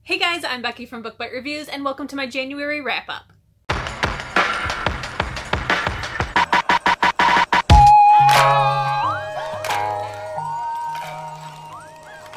Hey guys, I'm Becky from Book Bite Reviews and welcome to my January wrap-up.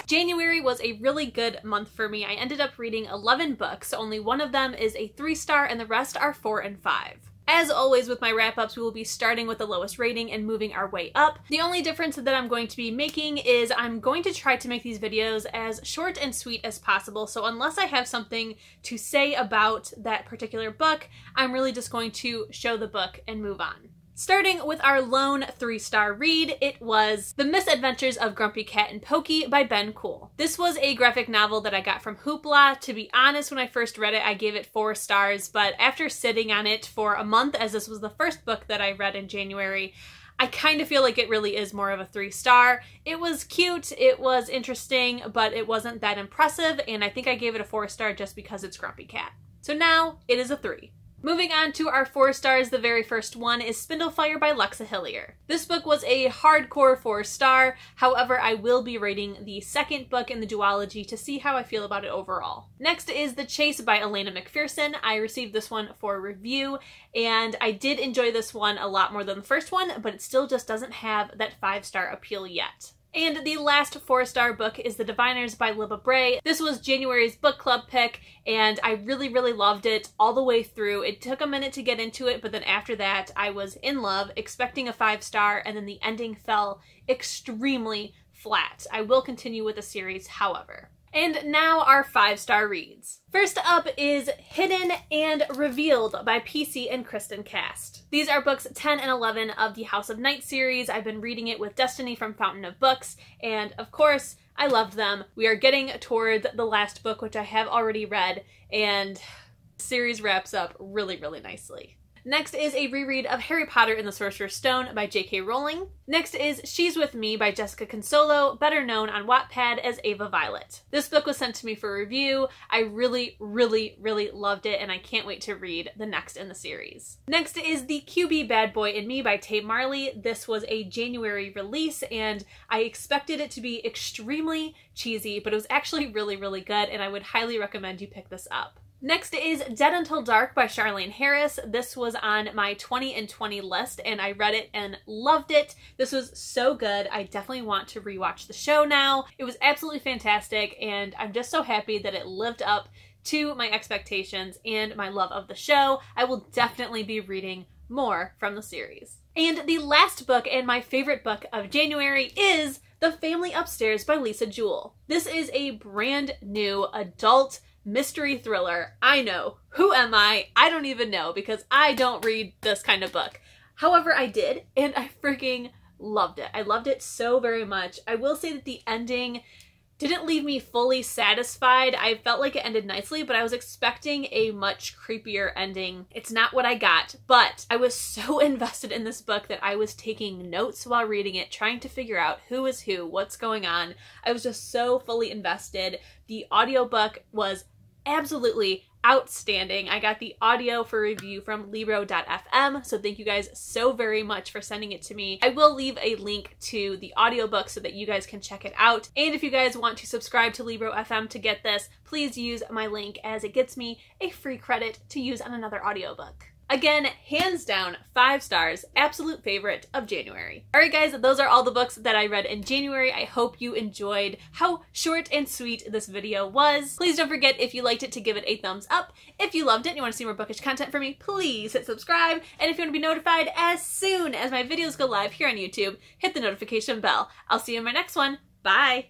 January was a really good month for me. I ended up reading 11 books. Only one of them is a 3-star and the rest are 4 and 5. As always with my wrap-ups, we will be starting with the lowest rating and moving our way up. The only difference that I'm going to be making is I'm going to try to make these videos as short and sweet as possible. So unless I have something to say about that particular book, I'm really just going to show the book and move on. Starting with our lone 3-star read, it was The Misadventures of Grumpy Cat and Pokey by Ben Kuhl. This was a graphic novel that I got from Hoopla. To be honest, when I first read it, I gave it 4 stars, but after sitting on it for a month, as this was the first book that I read in January, I kind of feel like it really is more of a 3-star. It was cute, it was interesting, but it wasn't that impressive, and I think I gave it a 4-star just because it's Grumpy Cat. So now it is a 3. Moving on to our 4 stars, the very first one is Spindle by Lexa Hillyer. This book was a hardcore 4-star, however I will be rating the second book in the duology to see how I feel about it overall. Next is The Chase by Alainna MacPherson. I received this one for review and I did enjoy this one a lot more than the first one, but it still just doesn't have that 5-star appeal yet. And the last 4-star book is The Diviners by Libba Bray. This was January's book club pick, and I really loved it all the way through. It took a minute to get into it, but then after that, I was in love, expecting a 5-star, and then the ending fell extremely flat. I will continue with the series, however. And now our 5-star reads. First up is Hidden and Revealed by PC and Kristin Cast. These are books 10 and 11 of the House of Night series. I've been reading it with Destiny from Fountain of Books, and of course, I loved them. We are getting toward the last book, which I have already read, and the series wraps up really nicely. Next is a reread of Harry Potter and the Sorcerer's Stone by J.K. Rowling. Next is She's With Me by Jessica Cunsolo, better known on Wattpad as Ava Violet. This book was sent to me for review. I really loved it, and I can't wait to read the next in the series. Next is The QB Bad Boy in Me by Tay Marley. This was a January release, and I expected it to be extremely cheesy, but it was actually really good, and I would highly recommend you pick this up. Next is Dead Until Dark by Charlaine Harris. This was on my 20 in 20 list and I read it and loved it. This was so good. I definitely want to rewatch the show now. It was absolutely fantastic and I'm just so happy that it lived up to my expectations and my love of the show. I will definitely be reading more from the series. And the last book and my favorite book of January is The Family Upstairs by Lisa Jewell. This is a brand new adult mystery thriller. I know. Who am I? I don't even know because I don't read this kind of book. However, I did and I freaking loved it. I loved it so very much. I will say that the ending didn't leave me fully satisfied. I felt like it ended nicely, but I was expecting a much creepier ending. It's not what I got, but I was so invested in this book that I was taking notes while reading it, trying to figure out who is who, what's going on. I was just so fully invested. The audiobook was absolutely outstanding. I got the audio for review from Libro.fm, so thank you guys so very much for sending it to me. I will leave a link to the audiobook so that you guys can check it out. And if you guys want to subscribe to Libro.fm to get this, please use my link as it gets me a free credit to use on another audiobook. Again, hands down, 5 stars, absolute favorite of January. Alright guys, those are all the books that I read in January. I hope you enjoyed how short and sweet this video was. Please don't forget, if you liked it, to give it a thumbs up. If you loved it and you want to see more bookish content from me, please hit subscribe. And if you want to be notified as soon as my videos go live here on YouTube, hit the notification bell. I'll see you in my next one. Bye!